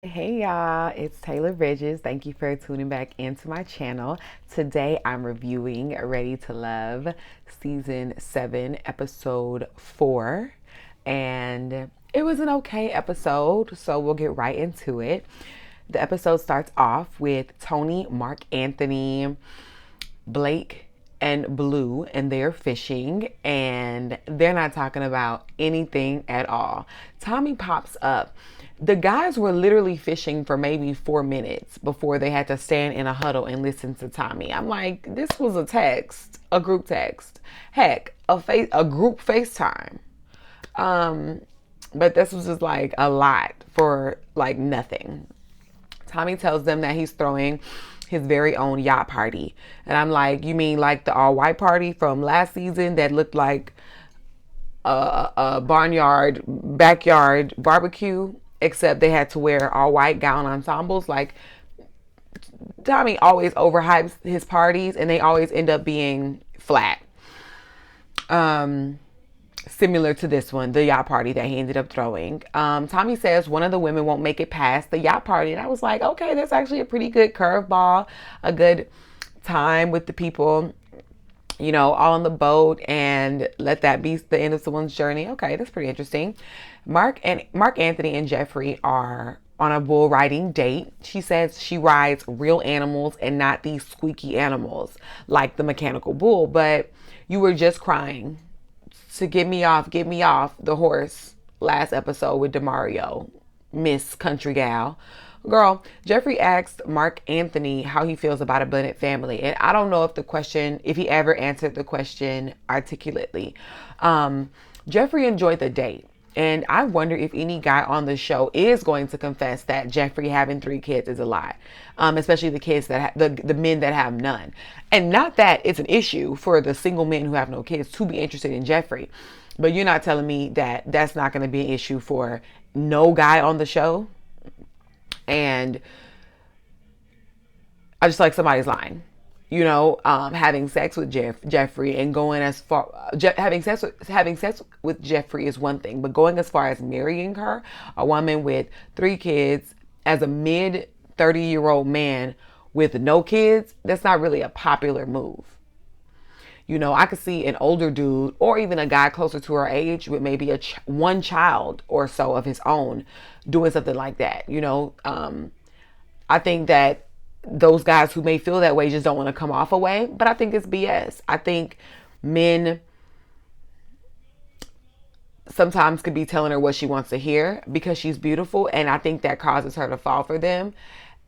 Hey y'all, it's Taylor Bridges. Thank you for tuning back into my channel. Today I'm reviewing Ready to Love season 7, episode 4. And it was an okay episode, so we'll get right into it. The episode starts off with Tony, Mark Anthony, Blake, and Blue, and they're fishing, and they're not talking about anything at all. Tommy pops up. The guys were literally fishing for maybe 4 minutes before they had to stand in a huddle and listen to Tommy. I'm like, this was a text, a group text. Heck, a group FaceTime. Um, but this was just like a lot for like nothing. Tommy tells them that he's throwing his very own yacht party. And I'm like, you mean like the all white party from last season that looked like a barnyard, backyard barbecue, except they had to wear all white gown ensembles? Like, Tommy always overhypes his parties and they always end up being flat. Um, Similar to this one, the yacht party that he ended up throwing. Tommy says one of the women won't make it past the yacht party. And I was like, okay, that's actually a pretty good curveball, a good time with the people, all on the boat, and let that be the end of someone's journey. Okay, that's pretty interesting. Mark Anthony and Jeffrey are on a bull riding date. She says she rides real animals and not these squeaky animals like the mechanical bull. But you were just crying to get me off the horse last episode with Demario, Miss Country Gal. Girl, Jeffrey asked Mark Anthony how he feels about a blended family. And I don't know if he ever answered the question articulately. Jeffrey enjoyed the date. And I wonder if any guy on the show is going to confess that Jeffrey having 3 kids is a lie, especially the kids the men that have none. And not that it's an issue for the single men who have no kids to be interested in Jeffrey, but you're not telling me that that's not going to be an issue for no guy on the show. And I just like somebody's lying. Having sex with Jeffrey and going as far, having sex with Jeffrey is one thing, but going as far as marrying her, a woman with 3 kids, as a mid 30-year-old man with no kids, that's not really a popular move. I could see an older dude or even a guy closer to her age with maybe one child or so of his own doing something like that. I think that those guys who may feel that way just don't want to come off a way, but I think it's BS. I think men sometimes could be telling her what she wants to hear because she's beautiful, and I think that causes her to fall for them.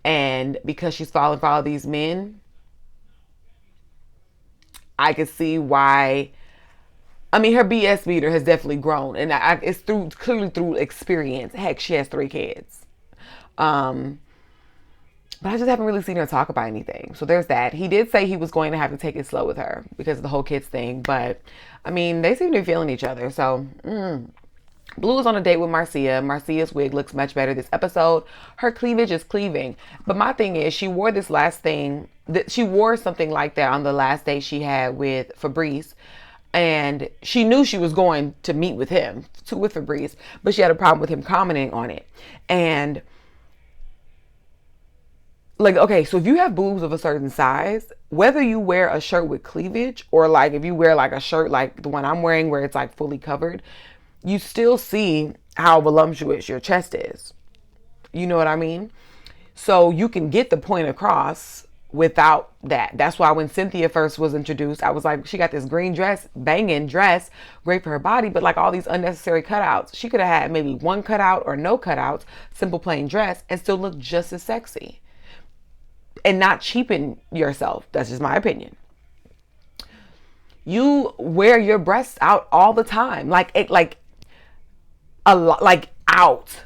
And because she's falling for all these men, I could see why. I mean, her BS meter has definitely grown, and it's clearly through experience. Heck, she has 3 kids. Um, But I just haven't really seen her talk about anything. So there's that. He did say he was going to have to take it slow with her because of the whole kids thing. But, I mean, they seem to be feeling each other. So, Blue is on a date with Marcia. Marcia's wig looks much better this episode. Her cleavage is cleaving. But my thing is, she wore this last thing. She wore something like that on the last date she had with Fabrice. And she knew she was going to meet with him, with Fabrice. But she had a problem with him commenting on it. And like, okay, so if you have boobs of a certain size, whether you wear a shirt with cleavage or like if you wear like a shirt like the one I'm wearing where it's like fully covered, you still see how voluptuous your chest is. You know what I mean? So you can get the point across without that. That's why when Cynthia first was introduced, I was like, she got this green dress, banging dress, great for her body, but like all these unnecessary cutouts. She could have had maybe one cutout or no cutouts, simple plain dress, and still look just as sexy and not cheapen yourself. That's just my opinion. You wear your breasts out all the time, like a lot, like out,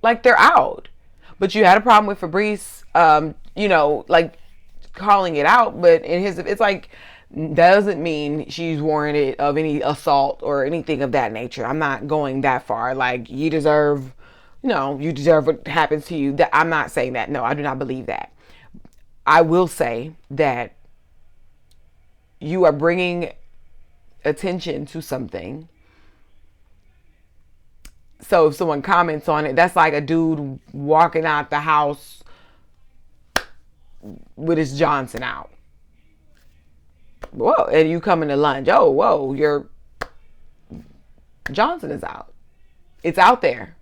like they're out. But you had a problem with Fabrice, like calling it out. But in his, it's like doesn't mean she's warranted of any assault or anything of that nature. I'm not going that far. Like you deserve what happens to you. That I'm not saying that. No, I do not believe that. I will say that you are bringing attention to something So if someone comments on it, that's like a dude walking out the house with his Johnson out. Whoa, and you coming to lunch. Oh, whoa, your Johnson is out. It's out there.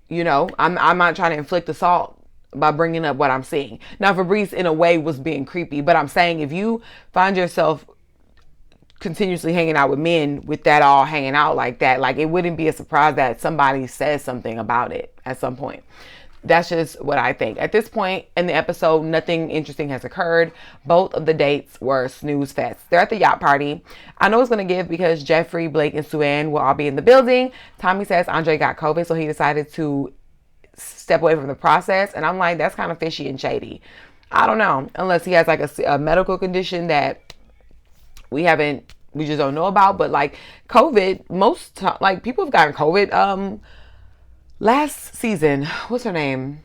I'm not trying to inflict assault by bringing up what I'm seeing. Now, Fabrice, in a way, was being creepy, but I'm saying if you find yourself continuously hanging out with men with that all hanging out like that, like, it wouldn't be a surprise that somebody says something about it at some point. That's just what I think. At this point in the episode, nothing interesting has occurred. Both of the dates were snooze fests. They're at the yacht party. I know it's going to give because Jeffree, Blake, and Sue-Ann will all be in the building. Tommy says Andre got COVID, so he decided to step away from the process. And I'm like, that's kind of fishy and shady. I don't know. Unless he has like a medical condition that we just don't know about. But like COVID, like people have gotten COVID. Last season, what's her name?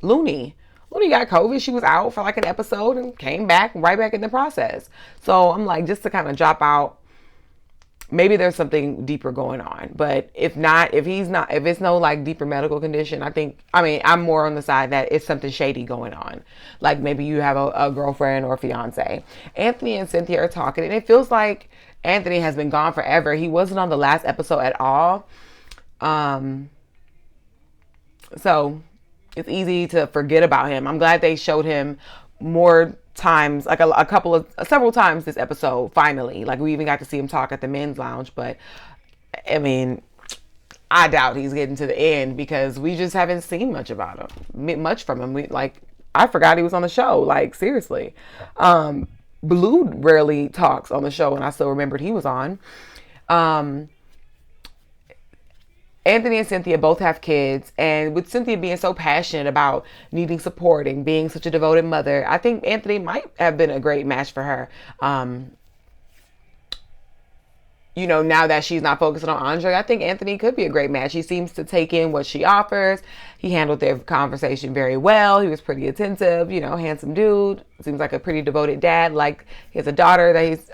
Looney got COVID. She was out for like an episode and came back right back in the process. So I'm like, just to kind of drop out, maybe there's something deeper going on. But if it's no like deeper medical condition, I'm more on the side that it's something shady going on. Like maybe you have a girlfriend or a fiance. Anthony and Cynthia are talking, and it feels like Anthony has been gone forever. He wasn't on the last episode at all. So it's easy to forget about him. I'm glad they showed him more times, like several times this episode, finally. Like we even got to see him talk at the men's lounge, but I mean, I doubt he's getting to the end because we just haven't seen much from him. I forgot he was on the show. Like seriously. Blue rarely talks on the show, and I still remembered he was on. Anthony and Cynthia both have kids, and with Cynthia being so passionate about needing support and being such a devoted mother, I think Anthony might have been a great match for her. Now that she's not focusing on Andre, I think Anthony could be a great match. He seems to take in what she offers. He handled their conversation very well. He was pretty attentive, handsome dude. Seems like a pretty devoted dad. Like he has a daughter that he's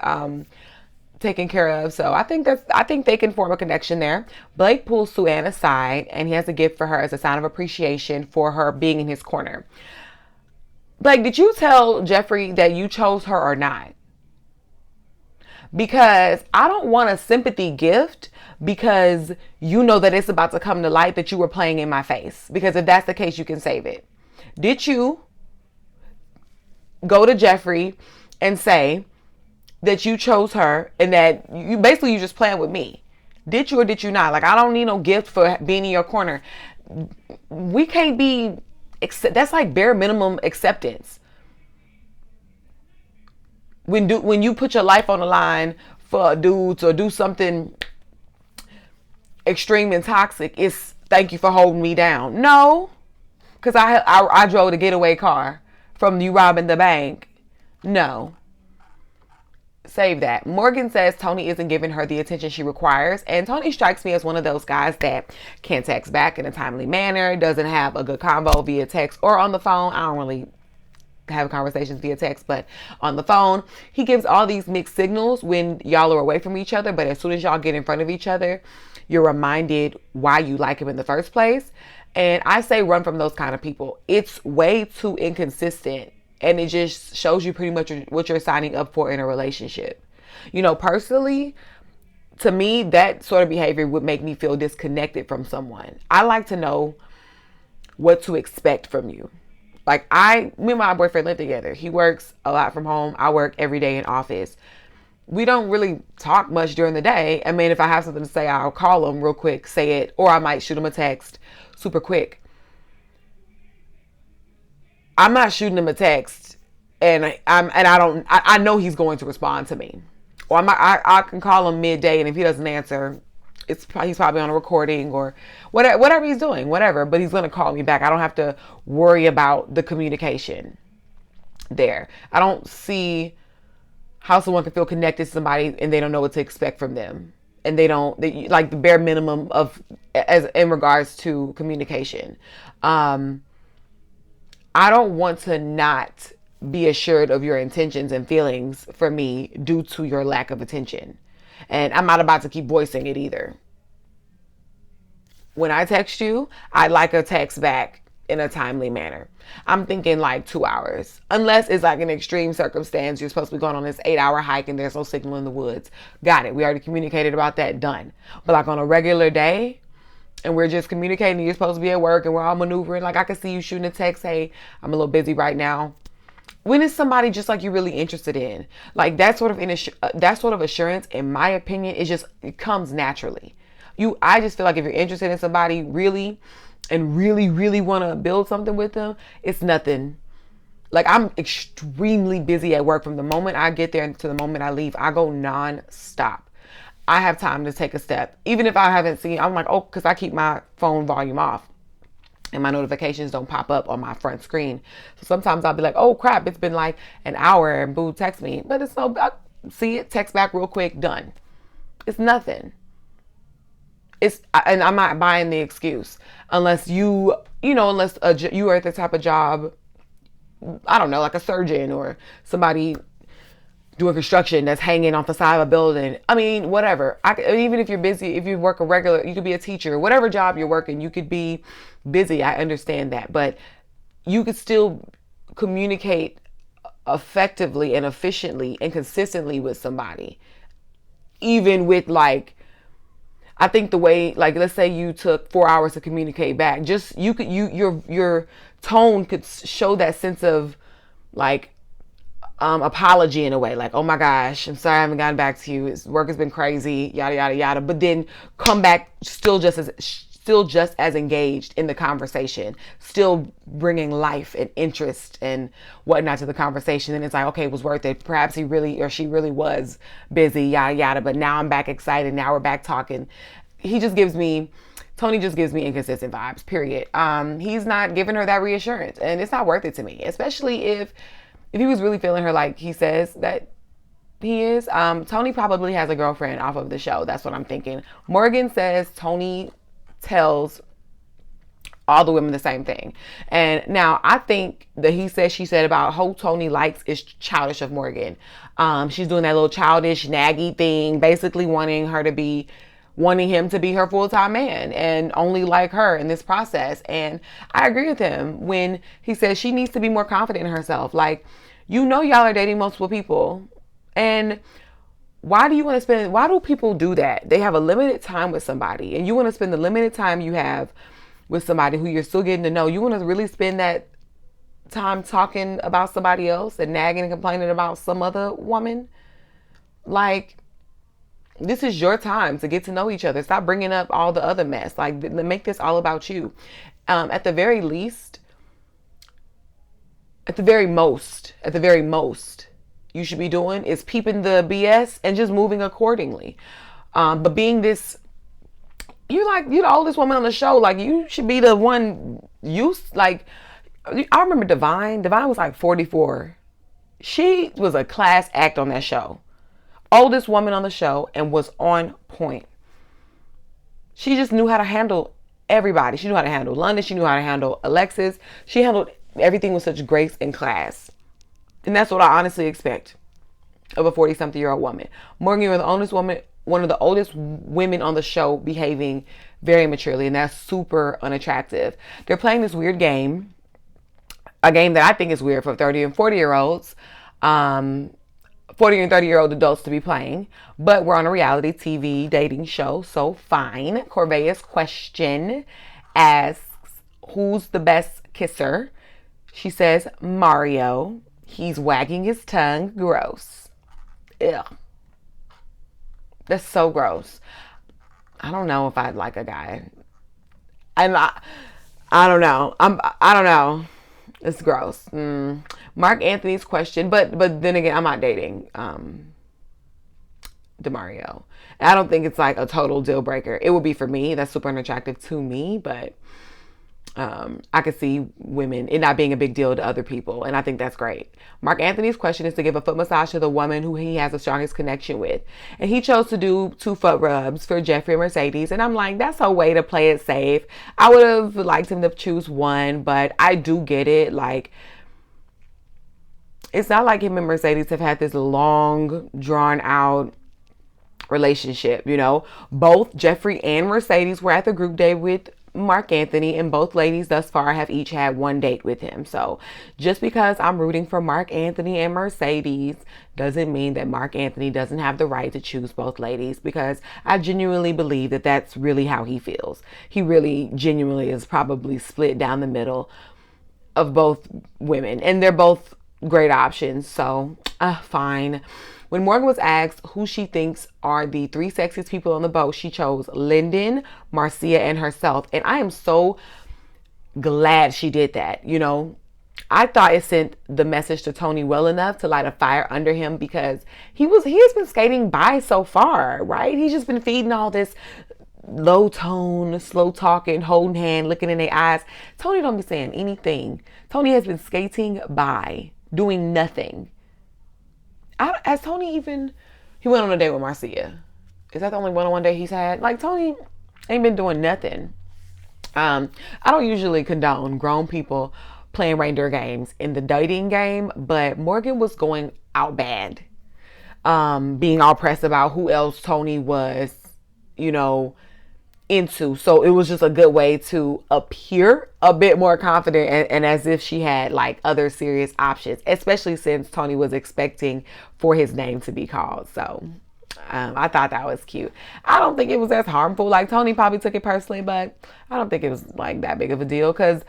taken care of. So I think they can form a connection there. Blake pulls Sue-Ann aside and he has a gift for her as a sign of appreciation for her being in his corner. Blake, did you tell Jeffree that you chose her or not? Because I don't want a sympathy gift because you know that it's about to come to light that you were playing in my face. Because if that's the case, you can save it. Did you go to Jeffree and say that you chose her and that you just playing with me? Did you or did you not? Like, I don't need no gift for being in your corner. We can't be, that's like bare minimum acceptance. When you put your life on the line for a dude to do something extreme and toxic, it's thank you for holding me down. No, because I drove the getaway car from you robbing the bank. No. Save that. Morgan says Tony isn't giving her the attention she requires, and Tony strikes me as one of those guys that can't text back in a timely manner, doesn't have a good convo via text or on the phone. I don't really have conversations via text, but on the phone, he gives all these mixed signals when y'all are away from each other, but as soon as y'all get in front of each other, you're reminded why you like him in the first place. And I say run from those kind of people. It's way too inconsistent. And it just shows you pretty much what you're signing up for in a relationship. Personally, to me, that sort of behavior would make me feel disconnected from someone. I like to know what to expect from you. Like me and my boyfriend live together. He works a lot from home. I work every day in office. We don't really talk much during the day. I mean, if I have something to say, I'll call him real quick, say it, or I might shoot him a text super quick. I'm not shooting him a text, and I know he's going to respond to me. Or I can call him midday, and if he doesn't answer, he's probably on a recording or whatever he's doing, whatever. But he's going to call me back. I don't have to worry about the communication there. I don't see how someone can feel connected to somebody and they don't know what to expect from them, and they like the bare minimum in regards to communication. I don't want to not be assured of your intentions and feelings for me due to your lack of attention. And I'm not about to keep voicing it either. when I text you, I like a text back in a timely manner. I'm thinking like 2 hours, unless it's like an extreme circumstance. You're supposed to be going on this 8-hour hike and there's no signal in the woods. Got it. We already communicated about that. Done. But like on a regular day, and we're just communicating, you're supposed to be at work and we're all maneuvering. Like I can see you shooting a text, hey, I'm a little busy right now. When is somebody just like you're really interested in? Like that sort of assurance, in my opinion, it comes naturally. I just feel like if you're interested in somebody really and really, really want to build something with them, it's nothing. Like I'm extremely busy at work from the moment I get there to the moment I leave. I go non-stop. I have time to take a step. Even if I haven't seen, I'm like, oh, because I keep my phone volume off and my notifications don't pop up on my front screen. So sometimes I'll be like, oh crap, it's been like an hour and boo text me. But it's no, I see it, text back real quick, done. It's nothing. And I'm not buying the excuse unless you are at the type of job, I don't know, like a surgeon or somebody doing construction that's hanging off the side of a building. I mean, whatever. Even if you're busy, if you work you could be a teacher, whatever job you're working, you could be busy. I understand that, but you could still communicate effectively and efficiently and consistently with somebody, even with like, I think the way, like, let's say you took 4 hours to communicate back, just your tone could show that sense of like apology in a way, like, oh my gosh, I'm sorry I haven't gotten back to you. Work has been crazy, yada yada yada. But then come back still just as engaged in the conversation, still bringing life and interest and whatnot to the conversation. And it's like, okay, it was worth it. Perhaps he really or she really was busy, yada yada. But now I'm back excited. Now we're back talking. Tony just gives me inconsistent vibes, period. He's not giving her that reassurance, and it's not worth it to me, especially if he was really feeling her like he says that he is. Tony probably has a girlfriend off of the show. That's what I'm thinking. Morgan says Tony tells all the women the same thing. And now I think that he said, she said about who Tony likes is childish of Morgan. She's doing that little childish, naggy thing, basically wanting him to be her full-time man and only like her in this process. And I agree with him when he says she needs to be more confident in herself. Like, y'all are dating multiple people, and why do people do that? They have a limited time with somebody, and you want to spend the limited time you have with somebody who you're still getting to know. You want to really spend that time talking about somebody else and nagging and complaining about some other woman? Like, this is your time to get to know each other. Stop bringing up all the other mess. Like, make this all about you. At the very most, you should be doing is peeping the BS and just moving accordingly. But being this, you're the oldest woman on the show. Like, you should be the one. I remember Divine. Divine was like 44. She was a class act on that show. Oldest woman on the show and was on point. She just knew how to handle everybody. She knew how to handle London. She knew how to handle Alexis. She handled everything with such grace and class. And that's what I honestly expect of a 40-something-year-old woman. Morgan, you're the oldest woman, one of the oldest women on the show, behaving very maturely, and that's super unattractive. They're playing this weird game, a game that I think is weird for 30 and 40-year-olds, 40 and 30-year-old adults to be playing, but we're on a reality TV dating show, so fine. Corvea's question asks, who's the best kisser? She says, Mario. He's wagging his tongue. Gross. Ew. That's so gross. I don't know if I'd like a guy. I don't know. I don't know. It's gross. Mark Anthony's question, but then again, I'm not dating DeMario. And I don't think it's like a total deal breaker. It would be for me. That's super unattractive to me, but I could see it not being a big deal to other people, and I think that's great. Mark Anthony's question is to give a foot massage to the woman who he has the strongest connection with, and he chose to do 2 foot rubs for Jeffrey and Mercedes, and I'm like, that's a way to play it safe. I would have liked him to choose 1, but I do get it. Like, it's not like him and Mercedes have had this long, drawn out relationship. Both Jeffree and Mercedes were at the group date with Marc Anthony, and both ladies thus far have each had one date with him. So just because I'm rooting for Marc Anthony and Mercedes doesn't mean that Marc Anthony doesn't have the right to choose both ladies, because I genuinely believe that that's really how he feels. He really genuinely is probably split down the middle of both women, and they're both great options. So fine. When Morgan was asked who she thinks are the three sexiest people on the boat, she chose Lyndon, Marcia, and herself. And I am so glad she did that. I thought it sent the message to Tony well enough to light a fire under him, because he has been skating by so far, right? He's just been feeding all this low tone, slow talking, holding hand, looking in their eyes. Tony don't be saying anything. Tony has been skating by, doing nothing. Has Tony even... He went on a date with Marcia. Is that the only one-on-one date he's had? Like, Tony ain't been doing nothing. I don't usually condone grown people playing reindeer games in the dating game, but Morgan was going out bad. Being all pressed about who else Tony was, into. So it was just a good way to appear a bit more confident, and as if she had like other serious options, especially since Tony was expecting for his name to be called. So I thought that was cute. I don't think it was as harmful. Like, Tony probably took it personally, but I don't think it was like that big of a deal, because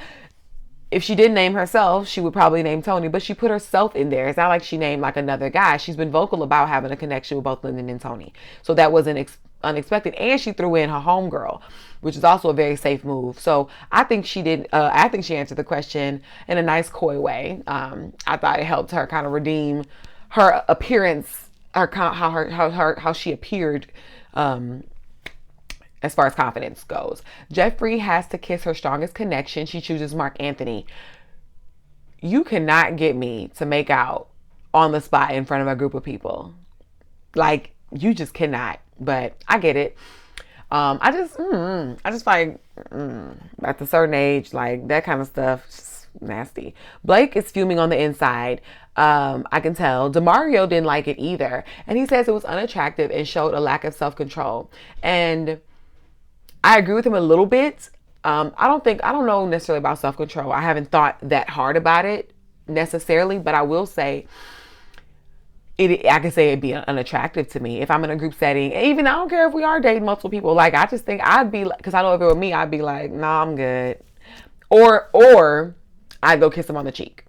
if she didn't name herself, she would probably name Tony, but she put herself in there. It's not like she named like another guy. She's been vocal about having a connection with both Lyndon and Tony. So that wasn't unexpected. And she threw in her homegirl, which is also a very safe move. So I think she did. I think she answered the question in a nice, coy way. I thought it helped her kind of redeem her appearance, how she appeared, as far as confidence goes. Jeffree has to kiss her strongest connection. She chooses Marc Anthony. You cannot get me to make out on the spot in front of a group of people. Like, you just cannot. But I get it. I just like, at a certain age, like, that kind of stuff, just nasty. Blake is fuming on the inside. I can tell. Demario didn't like it either. And he says it was unattractive and showed a lack of self-control. And I agree with him a little bit. I don't know necessarily about self-control. I haven't thought that hard about it necessarily, but I will say I can say it'd be unattractive to me if I'm in a group setting. Even I don't care if we are dating multiple people. Like, I just think I'd be like, because I know if it were me, I'd be like, nah, I'm good. Or I'd go kiss him on the cheek.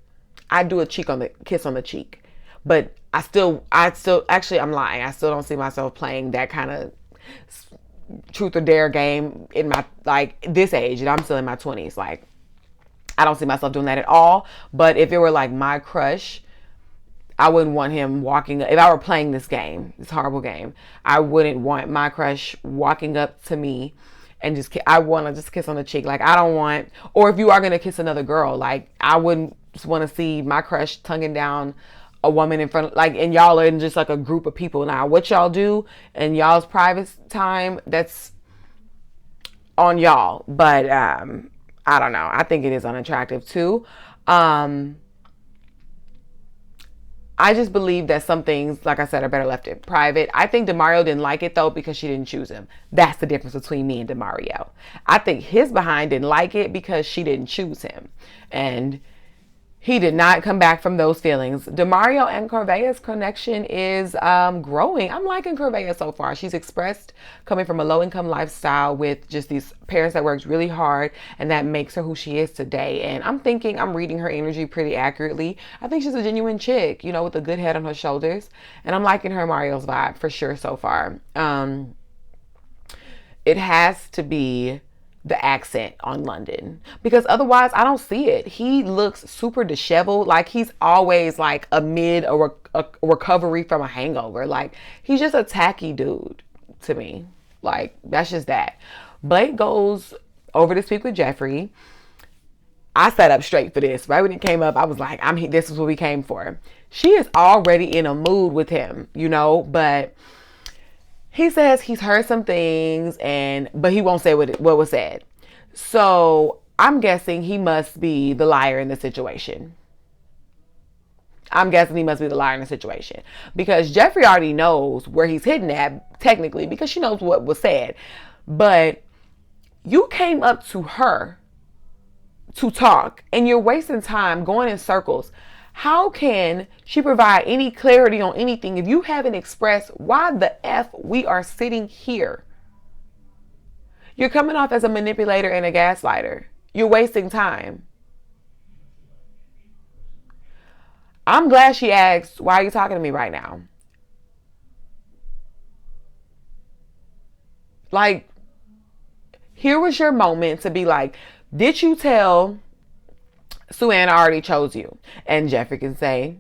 I'd do a kiss on the cheek. But actually, I'm lying. I still don't see myself playing that kind of truth or dare game in my, like, this age, and I'm still in my 20s. Like, I don't see myself doing that at all. But if it were like my crush, I wouldn't want him walking, if I were playing this game, this horrible game, I wouldn't want my crush walking up to me and I want to just kiss on the cheek. Like, I don't want, or if you are going to kiss another girl, like, I wouldn't just want to see my crush tonguing down a woman in front of, like, and y'all are in just like a group of people. Now, what y'all do in y'all's private time, that's on y'all. But I don't know. I think it is unattractive too. I just believe that some things, like I said, are better left in private. I think Demario didn't like it, though, because she didn't choose him. That's the difference between me and Demario. I think his behind didn't like it because she didn't choose him. And he did not come back from those feelings. Demario and Corvea's connection is growing. I'm liking Corvea so far. She's expressed coming from a low-income lifestyle with just these parents that works really hard, and that makes her who she is today. And I'm thinking I'm reading her energy pretty accurately. I think she's a genuine chick, with a good head on her shoulders. And I'm liking her Mario's vibe for sure so far. It has to be the accent on London, because otherwise I don't see it. He looks super disheveled, like he's always like amid a recovery from a hangover. Like, he's just a tacky dude to me. Like, that's just that. Blake goes over to speak with Jeffree. I sat up straight for this. Right when it came up, I was like, this is what we came for. She is already in a mood with him, but he says he's heard some things, but he won't say what was said. So I'm guessing he must be the liar in the situation. I'm guessing he must be the liar in the situation, because Jeffree already knows where he's hitting at, technically, because she knows what was said. But you came up to her to talk and you're wasting time going in circles. How can she provide any clarity on anything if you haven't expressed why the F we are sitting here? You're coming off as a manipulator and a gaslighter. You're wasting time. I'm glad she asked, why are you talking to me right now? Like, here was your moment to be like, did you tell Suanne I already chose you? And Jeffree can say,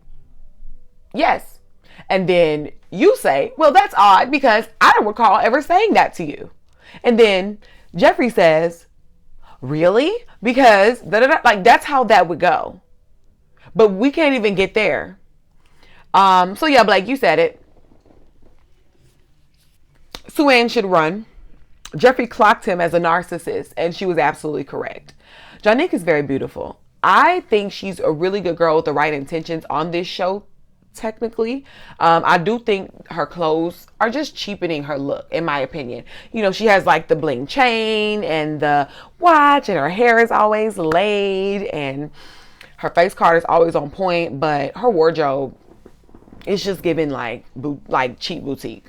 yes. And then you say, well, that's odd because I don't recall ever saying that to you. And then Jeffree says, really? Because like that's how that would go. But we can't even get there. So yeah, Blake, you said it. Suanne should run. Jeffree clocked him as a narcissist, and she was absolutely correct. Jonique is very beautiful. I think she's a really good girl with the right intentions on this show, technically. I do think her clothes are just cheapening her look, in my opinion. You know, she has like the bling chain and the watch, and her hair is always laid, and her face card is always on point, but her wardrobe is just giving like cheap boutique.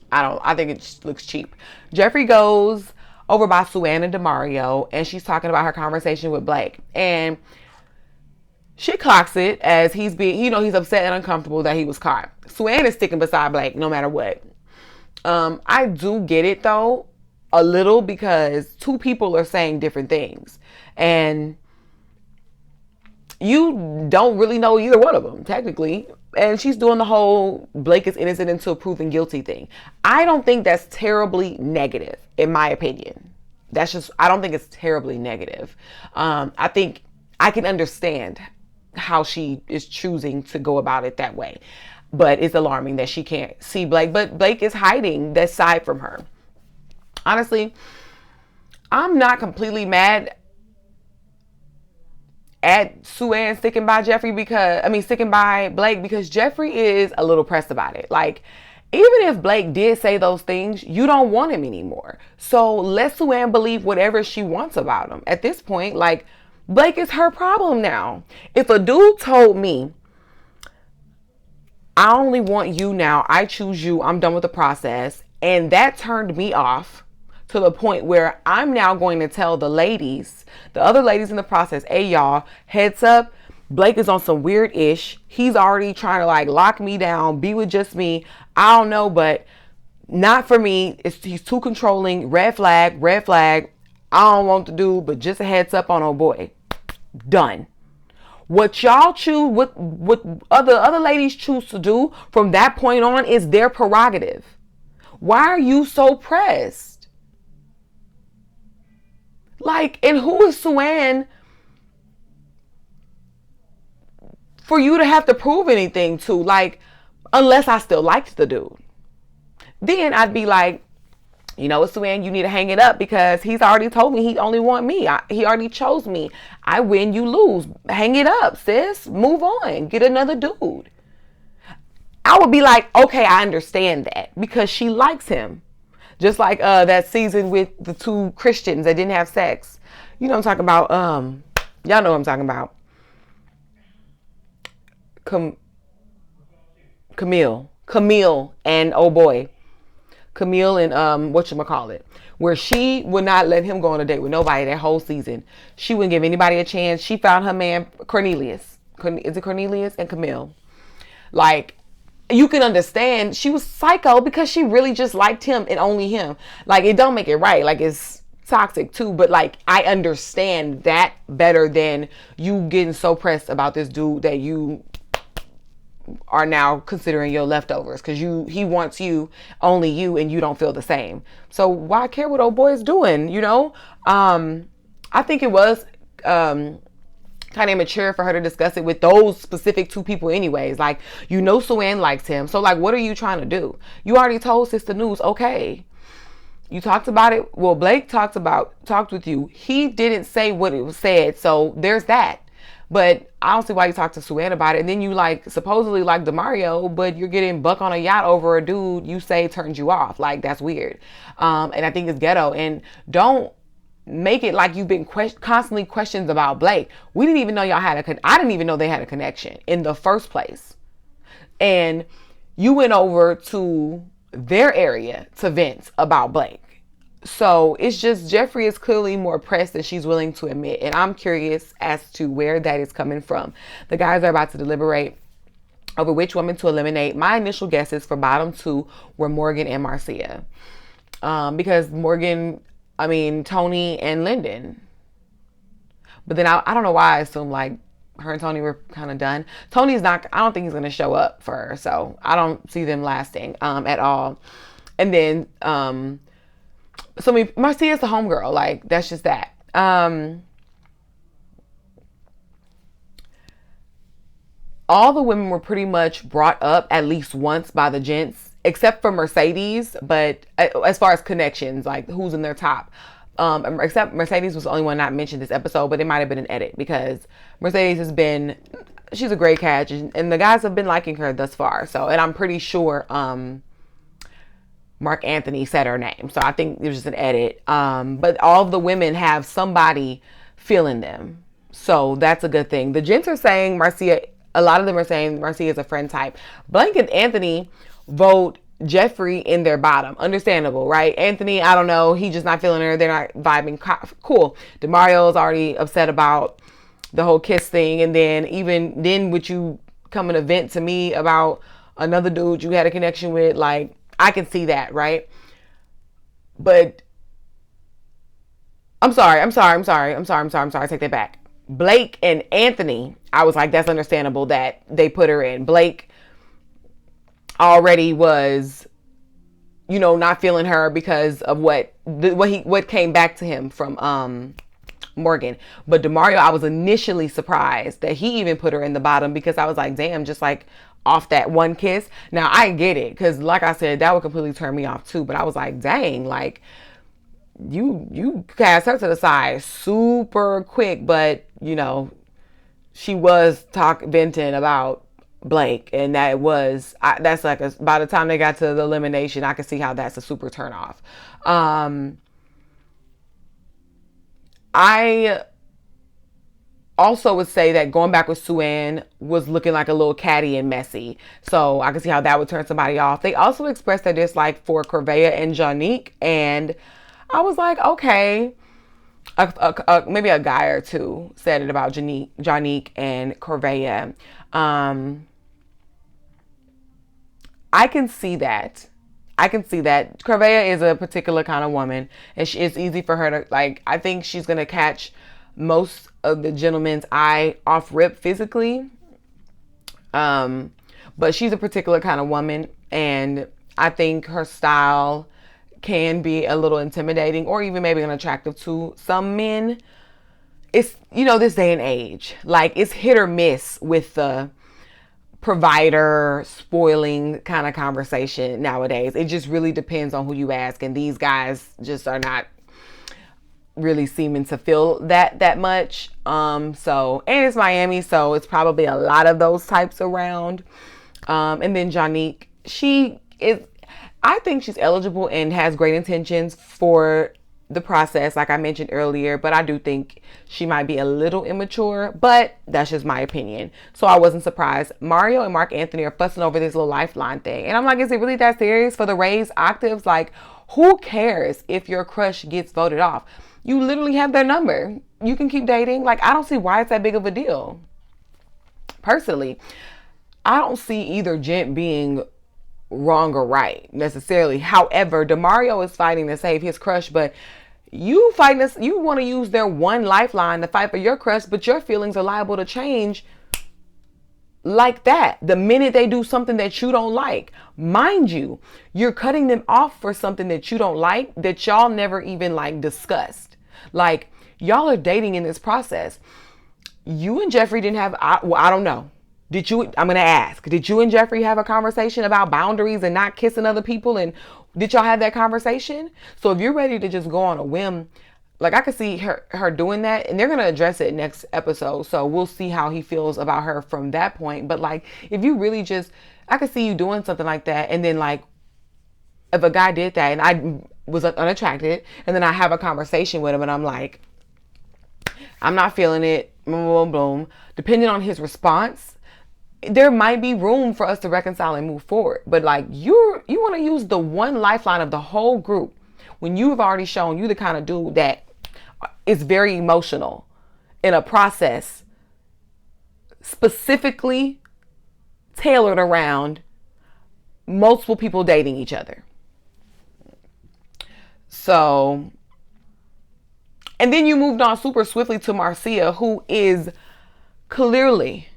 I think it just looks cheap. Jeffree goes over by Suanne and Demario, and she's talking about her conversation with Blake. And she clocks it as he's being, he's upset and uncomfortable that he was caught. Suanne is sticking beside Blake no matter what. I do get it though, a little, because two people are saying different things. And you don't really know either one of them, technically. And she's doing the whole Blake is innocent until proven guilty thing. I don't think that's terribly negative, in my opinion. I don't think it's terribly negative. I think I can understand how she is choosing to go about it that way. But it's alarming that she can't see Blake. But Blake is hiding that side from her. Honestly, I'm not completely mad at Suanne sticking by Blake, because Jeffree is a little pressed about it. Like, even if Blake did say those things, you don't want him anymore. So let Suanne believe whatever she wants about him. At this point, like, Blake is her problem now. If a dude told me, I only want you now, I choose you, I'm done with the process, and that turned me off to the point where I'm now going to tell the other ladies in the process, hey y'all, heads up, Blake is on some weird ish. He's already trying to like lock me down, be with just me. I don't know, but not for me. He's too controlling. Red flag, red flag. I don't want to do, but just a heads up on old boy. Done. What y'all choose, what other ladies choose to do from that point on is their prerogative. Why are you so pressed? Like, and who is Suanne for you to have to prove anything to? Like, unless I still liked the dude. Then I'd be like, you know what, Suanne, you need to hang it up because he's already told me he only want me. He already chose me. I win, you lose. Hang it up, sis. Move on. Get another dude. I would be like, okay, I understand that because she likes him. Just like that season with the two Christians that didn't have sex. You know what I'm talking about. Y'all know what I'm talking about. Camille and oh boy. Camille and whatchamacallit. Where she would not let him go on a date with nobody that whole season. She wouldn't give anybody a chance. She found her man, Cornelius. Is it Cornelius and Camille? Like, you can understand she was psycho because she really just liked him and only him. Like, it don't make it right. Like, it's toxic too, but like, I understand that better than you getting so pressed about this dude that you are now considering your leftovers because he wants you, only you, and you don't feel the same. So why care what old boy is doing, you know? I think it was kind of immature for her to discuss it with those specific two people anyways. Like, you know, Suanne likes him. So like, what are you trying to do? You already told Sister News, okay. You talked about it. Well, Blake talked with you. He didn't say what it was said. So there's that. But I don't see why you talk to Suanne about it. And then you like supposedly like Demario, but you're getting buck on a yacht over a dude you say turns you off. Like, that's weird. And I think it's ghetto. And don't make it like you've been constantly questions about Blake. We didn't even know y'all had I didn't even know they had a connection in the first place. And you went over to their area to vent about Blake. So it's just Jeffree is clearly more pressed than she's willing to admit. And I'm curious as to where that is coming from. The guys are about to deliberate over which woman to eliminate. My initial guesses for bottom two were Morgan and Marcia. Because Morgan, Tony and Lyndon. But then I don't know why I assumed like her and Tony were kind of done. Tony's not, I don't think he's going to show up for her. So I don't see them lasting at all. And then, Marcia's the homegirl. Like, that's just that. All the women were pretty much brought up at least once by the gents, except for Mercedes. But as far as connections, like who's in their top, except Mercedes was the only one not mentioned this episode, but it might have been an edit because Mercedes she's a great catch, and the guys have been liking her thus far. So, and I'm pretty sure Mark Anthony said her name. So I think it was just an edit. But all of the women have somebody feeling them. So that's a good thing. The gents are saying Marcia, a lot of them are saying Marcia is a friend type. Blank and Anthony vote Jeffree in their bottom. Understandable, right? Anthony, I don't know. He just not feeling her. They're not vibing. Cool. Demario's already upset about the whole kiss thing. And then would you come and vent to me about another dude you had a connection with? Like, I can see that, right? But I'm sorry. I take that back. Blake and Anthony, I was like, that's understandable that they put her in. Blake already was, not feeling her because of what came back to him from Morgan. But Demario, I was initially surprised that he even put her in the bottom because I was like, damn, just like off that one kiss. Now I get it, because like I said, that would completely turn me off too. But I was like, dang, like you cast her to the side super quick. But she was venting about Blake, and that's like by the time they got to the elimination, I could see how that's a super turn off. I also would say that going back with Suanne was looking like a little catty and messy. So I can see how that would turn somebody off. They also expressed their dislike for Corvea and Jonique. And I was like, okay. Maybe a guy or two said it about Jonique and Corvea. I can see that. Corvea is a particular kind of woman, and it's easy for her to, like, I think she's going to catch most of the gentleman's eye off rip physically. But she's a particular kind of woman, and I think her style can be a little intimidating or even maybe unattractive to some men. It's, this day and age, like, it's hit or miss with the provider spoiling kind of conversation nowadays. It just really depends on who you ask, and these guys just are not really seeming to feel that much. And it's Miami, so it's probably a lot of those types around. And then Jonique, I think she's eligible and has great intentions for the process, like I mentioned earlier, but I do think she might be a little immature, but that's just my opinion. So I wasn't surprised. Mario and Mark Anthony are fussing over this little lifeline thing. And I'm like, is it really that serious for the raised octaves? Like, who cares if your crush gets voted off? You literally have their number. You can keep dating. Like, I don't see why it's that big of a deal. Personally, I don't see either gent being wrong or right necessarily. However, Demario is fighting to save his crush, but you want to use their one lifeline to fight for your crush, but your feelings are liable to change like that the minute they do something that you don't like. Mind you, you're cutting them off for something that you don't like, that y'all never even like discussed. Like, y'all are dating in this process. You and Jeffree didn't have, I don't know. I'm going to ask, did you and Jeffree have a conversation about boundaries and not kissing other people? And did y'all have that conversation? So if you're ready to just go on a whim Like, I could see her doing that, and they're gonna address it next episode. So we'll see how he feels about her from that point. But like, if you really just, I could see you doing something like that, and then like, if a guy did that and I was unattracted, and then I have a conversation with him, and I'm like, I'm not feeling it, boom, boom, boom. Depending on his response, there might be room for us to reconcile and move forward. But like, you want to use the one lifeline of the whole group when you have already shown you the kind of dude that is very emotional in a process specifically tailored around multiple people dating each other. So, and then you moved on super swiftly to Marcia, who is clearly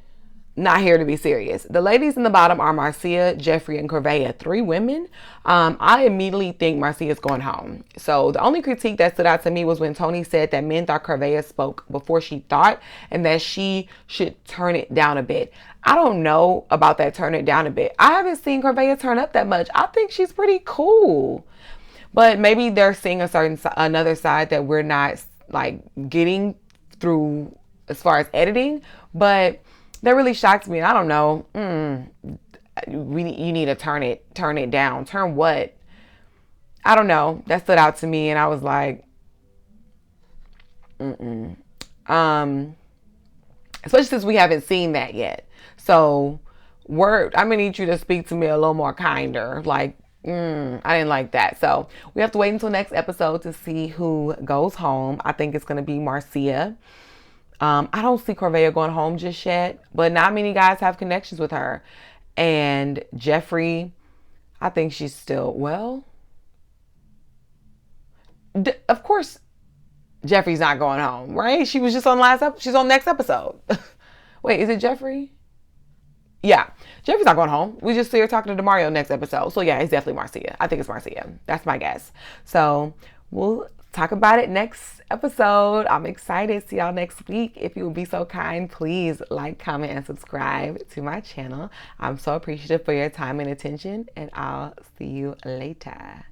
not here to be serious. The ladies in the bottom are Marcia, Jeffrey, and Corvea. 3 women. I immediately think Marcia is going home. So the only critique that stood out to me was when Tony said that men thought Corvea spoke before she thought, and that she should turn it down a bit. I don't know about that turn it down a bit. I haven't seen Corvea turn up that much. I think she's pretty cool. But maybe they're seeing another side that we're not like getting through as far as editing. But that really shocks me. I don't know. You need to turn it down. Turn what? I don't know. That stood out to me, and I was like, especially since we haven't seen that yet. So, I'm gonna need you to speak to me a little more kinder. Like, I didn't like that. So we have to wait until next episode to see who goes home. I think it's gonna be Marcia. I don't see Corvea going home just yet, but not many guys have connections with her. And Jeffrey, I think she's still, well, of course, Jeffrey's not going home, right? She was just on she's on next episode. Wait, is it Jeffrey? Yeah, Jeffrey's not going home. We just see her talking to Demario next episode. So yeah, it's definitely Marcia. I think it's Marcia. That's my guess. So we'll talk about it next episode. I'm excited. See y'all next week. If you would be so kind, please like, comment, and subscribe to my channel. I'm so appreciative for your time and attention, and I'll see you later.